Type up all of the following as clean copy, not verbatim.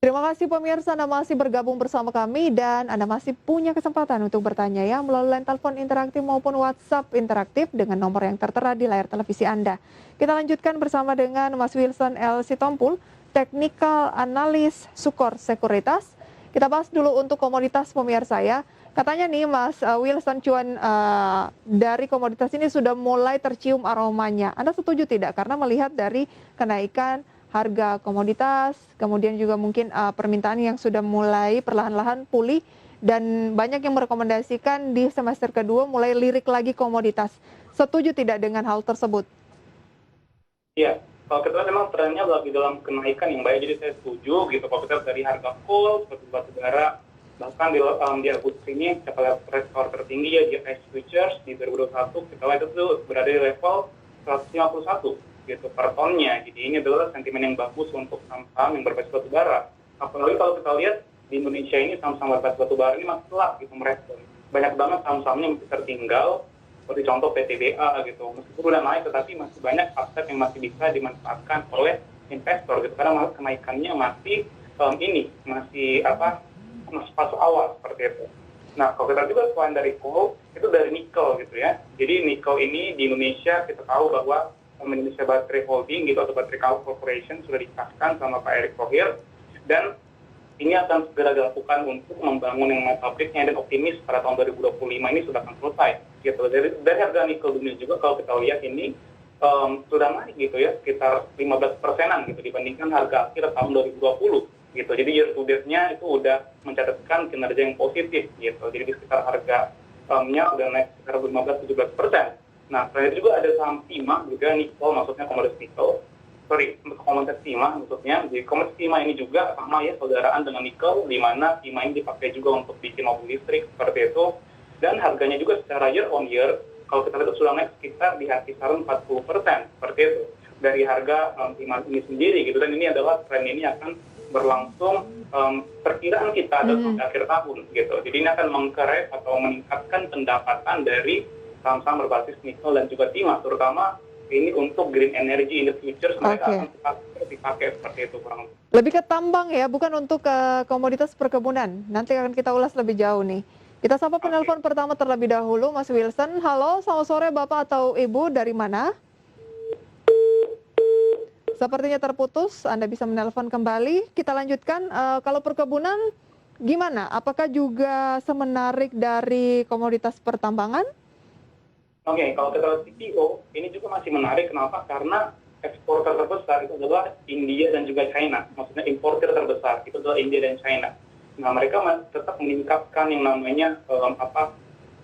Terima kasih pemirsa, Anda masih bergabung bersama kami dan Anda masih punya kesempatan untuk bertanya ya melalui line telepon interaktif maupun WhatsApp interaktif dengan nomor yang tertera di layar televisi Anda. Kita lanjutkan bersama dengan Mas Wilson L. Sitompul, Technical Analis Sukor Sekuritas. Kita bahas dulu untuk komoditas pemirsa ya. Katanya nih Mas Wilson cuan dari komoditas ini sudah mulai tercium aromanya. Anda setuju tidak? Karena melihat dari kenaikan harga komoditas, kemudian juga mungkin permintaan yang sudah mulai perlahan-lahan pulih dan banyak yang merekomendasikan di semester kedua mulai lirik lagi komoditas. Setuju tidak dengan hal tersebut? Iya, kalau kita lihat memang trennya lagi dalam kenaikan yang baik, jadi saya setuju gitu. Kalau kita lihat dari harga coal, seperti batu bara, bahkan di Agustus ini kita lihat rekor tertinggi ya di ICE Futures di 2021, kita lihat itu berada di level 151 gitu per tonnya. Jadi ini adalah sentimen yang bagus untuk saham-saham yang berbasis batu bara. Apalagi kalau kita lihat di Indonesia ini saham-saham berbasis batu bara ini masih telat gitu merespon. Banyak banget saham-sahamnya yang masih tertinggal, seperti contoh PTBA gitu. Meskipun udah naik, tetapi masih banyak aset yang masih bisa dimanfaatkan oleh investor gitu. Karena kenaikannya masih masih fase awal seperti itu. Nah, kalau kita juga selain dari coal, itu dari nikel gitu ya. Jadi nikel ini di Indonesia kita tahu bahwa Indonesia Battery Holding gitu atau Battery Corporation sudah dikasihkan sama Pak Erick Thohir dan ini akan segera dilakukan untuk membangun yang pabriknya dan optimis pada tahun 2025 ini sudah akan selesai gitu. Dari harga nikel dunia juga kalau kita lihat ini sudah naik gitu ya sekitar 15%-an gitu dibandingkan harga akhir tahun 2020 gitu. Jadi year to date-nya itu udah mencatatkan kinerja yang positif gitu. Jadi di sekitar harga-nya udah naik sekitar 15-17%. Nah, selain itu juga ada saham timah juga nikel, maksudnya komoditas nikel. Komoditas timah maksudnya. Jadi komoditas timah ini juga sama ya saudaraan dengan nikel, di mana timah ini dipakai juga untuk bikin mobil listrik seperti itu. Dan harganya juga secara year on year, kalau kita lihat sudah naik sekitar di kisaran 40% seperti itu dari harga timah ini sendiri gitu. Dan ini adalah tren ini akan berlangsung perkiraan kita sampai akhir tahun gitu. Jadi ini akan mengkerek atau meningkatkan pendapatan dari saham-saham berbasis nikel dan juga timah, terutama ini untuk green energy in the future mereka akan tetap dipakai seperti itu kurang lebih ke tambang ya, bukan untuk komoditas perkebunan. Nanti akan kita ulas lebih jauh nih. Kita sapa penelpon pertama terlebih dahulu, Mas Wilson. Halo, selamat sore Bapak atau Ibu, dari mana? Sepertinya terputus, Anda bisa menelpon kembali. Kita lanjutkan, kalau perkebunan gimana? Apakah juga semenarik dari komoditas pertambangan? Oke, kalau kita lihat CPO, ini juga masih menarik. Kenapa? Karena eksporter terbesar itu adalah India dan juga China. Maksudnya importer terbesar itu adalah India dan China. Nah, mereka tetap meningkatkan yang namanya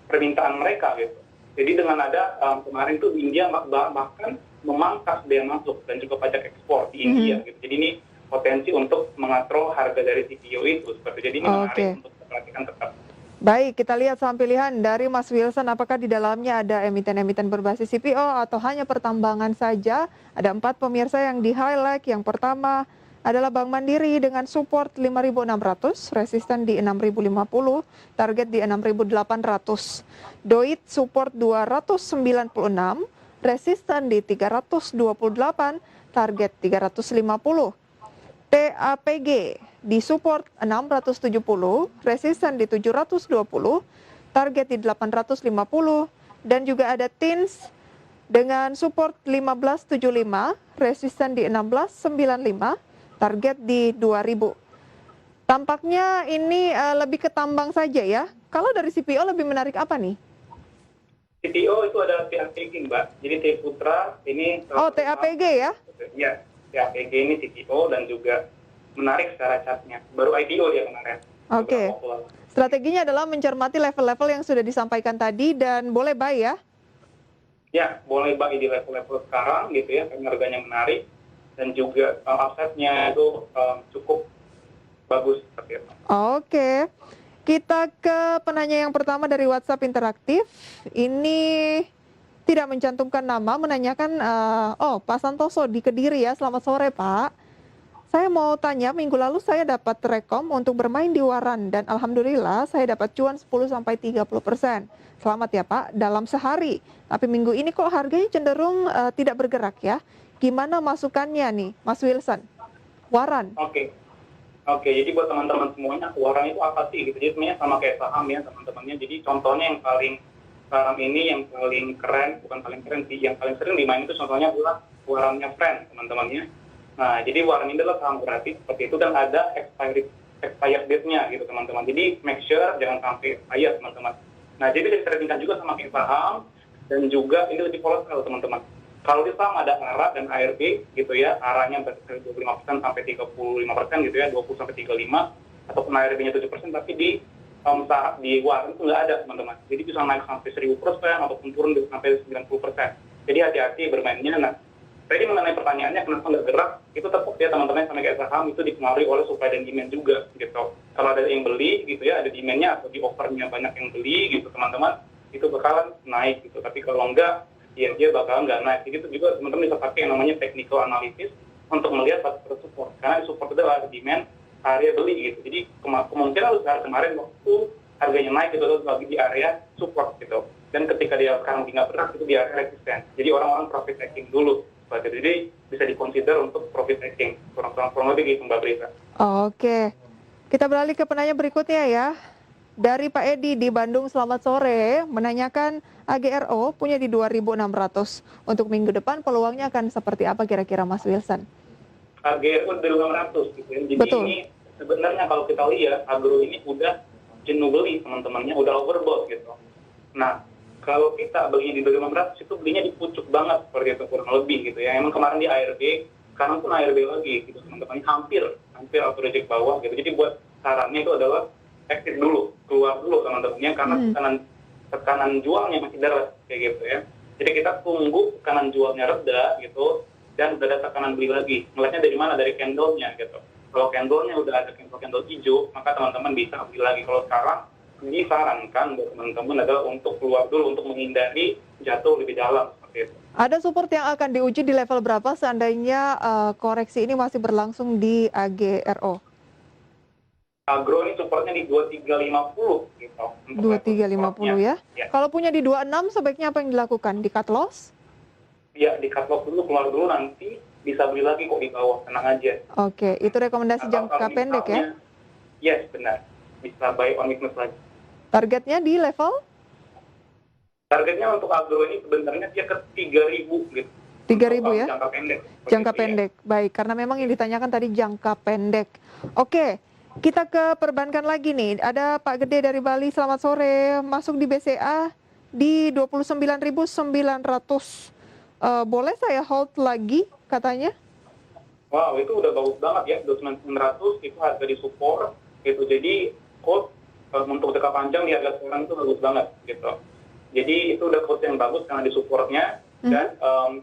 permintaan mereka gitu. Jadi dengan ada kemarin tuh India bahkan memangkas bea masuk dan juga pajak ekspor di India gitu. Jadi ini potensi untuk mengatur harga dari CPO itu seperti. Jadi ini menarik untuk diperhatikan tetap. Baik, kita lihat saham pilihan dari Mas Wilson, apakah di dalamnya ada emiten-emiten berbasis CPO atau hanya pertambangan saja. Ada 4 pemirsa yang di-highlight. Yang pertama adalah Bank Mandiri dengan support 5.600, resisten di 6.050, target di 6.800. Doit support 296, resisten di 328, target 350. TAPG di support 670, resisten di 720, target di 850, dan juga ada TINS dengan support 1575, resisten di 1695, target di 2000. Tampaknya ini lebih ke tambang saja ya. Kalau dari CPO lebih menarik apa nih? CPO itu ada TAPG Mbak, jadi T Putra ini... TAPG ya? Iya. TAPG ini CPO dan juga menarik secara chartnya. Baru IPO dia kemarin. Oke. Strateginya adalah mencermati level-level yang sudah disampaikan tadi dan boleh buy ya? Ya, boleh buy di level-level sekarang gitu ya, karena harganya menarik dan juga offsetnya itu cukup bagus seperti itu. Oke. Kita ke penanya yang pertama dari WhatsApp interaktif. Ini tidak mencantumkan nama, menanyakan, Pak Santoso di Kediri ya, selamat sore Pak. Saya mau tanya, minggu lalu saya dapat rekom untuk bermain di Waran dan alhamdulillah saya dapat cuan 10-30%. Selamat ya Pak, dalam sehari. Tapi minggu ini kok harganya cenderung tidak bergerak ya. Gimana masukannya nih, Mas Wilson? Waran. Oke. Oke, jadi buat teman-teman semuanya, keuangan itu apa sih gitu. Jadi sebenarnya sama kayak saham ya teman-temannya. Jadi contohnya yang paling sekarang ini yang paling keren, bukan paling keren sih, yang paling sering dimain itu contohnya adalah warnanya Friend teman-temannya. Nah, jadi warna ini adalah saham gratis seperti itu dan ada expired date-nya gitu teman-teman. Jadi make sure jangan sampai expire teman-teman. Nah, jadi bisa ditandingkan juga sama kayak saham dan juga ini lebih volatile teman-teman. Kalau di saham ada ARA dan ARB gitu ya, ARA-nya dari 25% sampai 35% gitu ya, 20 sampai 35, ataupun ARB-nya 7%, tapi di warna itu nggak ada teman-teman. Jadi bisa naik sampai 1000% ataupun turun sampai 90%. Jadi hati-hati bermainnya. Nah, tadi mengenai pertanyaannya kenapa nggak gerak, itu tetap ya teman-teman sama kayak saham itu dipengaruhi oleh supply dan demand juga gitu. Kalau ada yang beli gitu ya, ada demand-nya atau di offer-nya banyak yang beli gitu teman-teman, itu bakalan naik gitu. Tapi kalau enggak, ya dia bakalan nggak naik. Jadi itu juga teman-teman bisa pakai yang namanya technical analysis untuk melihat faktor support. Karena di support itu adalah demand, area beli gitu. Jadi kemungkinan kemarin waktu harganya naik itu lagi di area support gitu. Dan ketika dia sekarang nggak bergerak itu di area resisten. Jadi orang-orang profit taking dulu. Jadi bisa dikonsider untuk profit taking. Kurang lebih gitu Mbak Brita. Oke, kita beralih ke penanya berikutnya ya. Dari Pak Edi di Bandung, selamat sore, menanyakan AGRO punya di 2.600. Untuk minggu depan peluangnya akan seperti apa kira-kira Mas Wilson? AGRO 2.600 gitu ya. Jadi Betul. ini sebenarnya kalau kita lihat agro ini udah jenuh beli teman-temannya, udah overbought gitu. Nah, kalau kita belinya di 2.500 itu belinya di pucuk banget seperti itu kurang lebih gitu ya. Emang kemarin di ARB, sekarang pun ARB lagi gitu teman-teman, hampir auto reject bawah gitu. Jadi buat sarannya itu adalah exit dulu, keluar dulu teman-temannya karena tekanan jualnya masih deras kayak gitu ya. Jadi kita tunggu tekanan jualnya reda gitu dan udah ada tekanan beli lagi. Melihatnya dari mana? Dari candle-nya gitu. Kalau candle-nya udah ada candle hijau, maka teman-teman bisa beli lagi. Kalau sekarang disarankan buat teman-teman adalah untuk keluar dulu untuk menghindari jatuh lebih dalam seperti itu. Ada support yang akan diuji di level berapa seandainya koreksi ini masih berlangsung di AGRO? Agro ini supportnya di 2350 gitu. 2350 ya. Ya. Kalau punya di 26 sebaiknya apa yang dilakukan? Di cut loss? Ya, di cut loss dulu, keluar dulu, nanti bisa beli lagi kok di bawah, tenang aja. Oke, itu rekomendasi jangka pendek ya? Yes, benar. Bisa buy on weakness lagi. Targetnya di level? Targetnya untuk agro ini sebenarnya dia ke 3.000 gitu. 3.000 ya? Jangka pendek. Jangka pendek, baik. Karena memang yang ditanyakan tadi jangka pendek. Oke, kita ke perbankan lagi nih. Ada Pak Gede dari Bali, selamat sore. Masuk di BCA di 29.900. Boleh saya hold lagi katanya? Wow, itu udah bagus banget ya. 29.900 itu harga di support. Gitu. Jadi hold untuk jangka panjang di harga sekarang itu bagus banget gitu. Jadi itu udah hold yang bagus karena di supportnya. Dan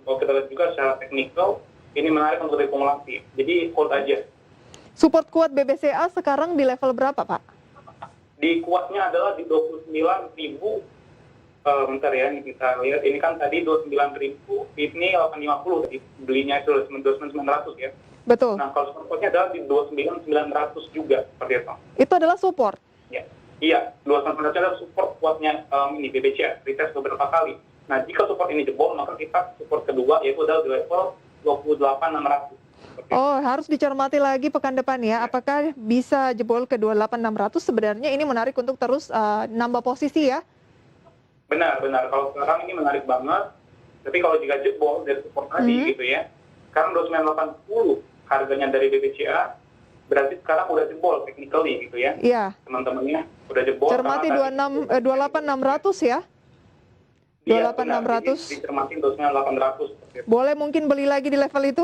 kalau kita lihat juga secara teknikal, ini menarik untuk diakumulasi. Jadi hold aja. Support kuat BBCA sekarang di level berapa, Pak? Di kuatnya adalah di 29.000. Bentar ya, ini kita lihat. Ini kan tadi 29.000, ini 850 tadi belinya itu 29.900 ya. Betul. Nah, kalau supportnya adalah di 29.900 juga seperti itu. Itu adalah support. Ya. Iya, 29.900 adalah support kuatnya ini BBCA, retest beberapa kali. Nah, jika support ini jebol, maka kita support kedua yaitu adalah di level 28.600. Oh, harus dicermati lagi pekan depan ya. Apakah bisa jebol ke 28.600? Sebenarnya ini menarik untuk terus nambah posisi ya. Benar. Kalau sekarang ini menarik banget. Tapi kalau jika jebol dari support tadi gitu ya. Sekarang 2980 harganya dari BBCA. Berarti sekarang udah jebol technically gitu ya. Iya. Teman-temannya udah jebol. Cermati 28.600 ya. 28.600. Dicermati 29.800. Boleh mungkin beli lagi di level itu?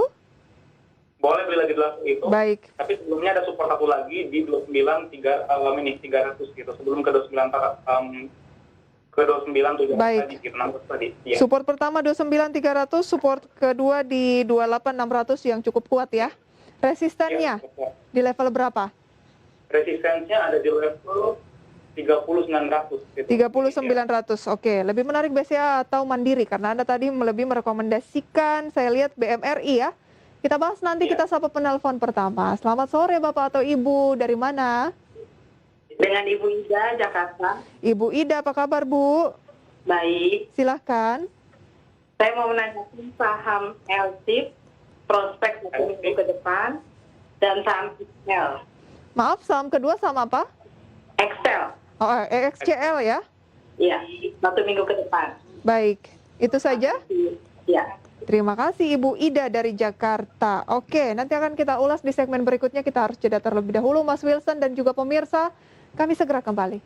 Boleh beli lagi di level itu. Baik. Tapi sebelumnya ada support satu lagi di 29.300 gitu. Sebelum ke 29.700 Baik. tadi gitu, tadi. Ya. Support pertama 29.300, support kedua di 28.600 yang cukup kuat ya. Resistennya di level berapa? Resistennya ada di level 30.900. Gitu. 30.900. Oke, lebih menarik BCA atau Mandiri? Karena Anda tadi lebih merekomendasikan, saya lihat BMRI ya. Kita bahas nanti, kita sapa penelpon pertama. Selamat sore Bapak atau Ibu, dari mana? Dengan Ibu Ida, Jakarta. Ibu Ida, apa kabar Bu? Baik. Silahkan. Saya mau menanyakan saham LTIP, prospek 1 minggu ke depan, dan saham XL. Maaf, saham kedua saham apa? Excel. Oh, XCL ya? Iya, 1 minggu ke depan. Baik, itu saja. Iya. Terima kasih Ibu Ida dari Jakarta. Oke, nanti akan kita ulas di segmen berikutnya. Kita harus jeda terlebih dahulu Mas Wilson dan juga pemirsa. Kami segera kembali.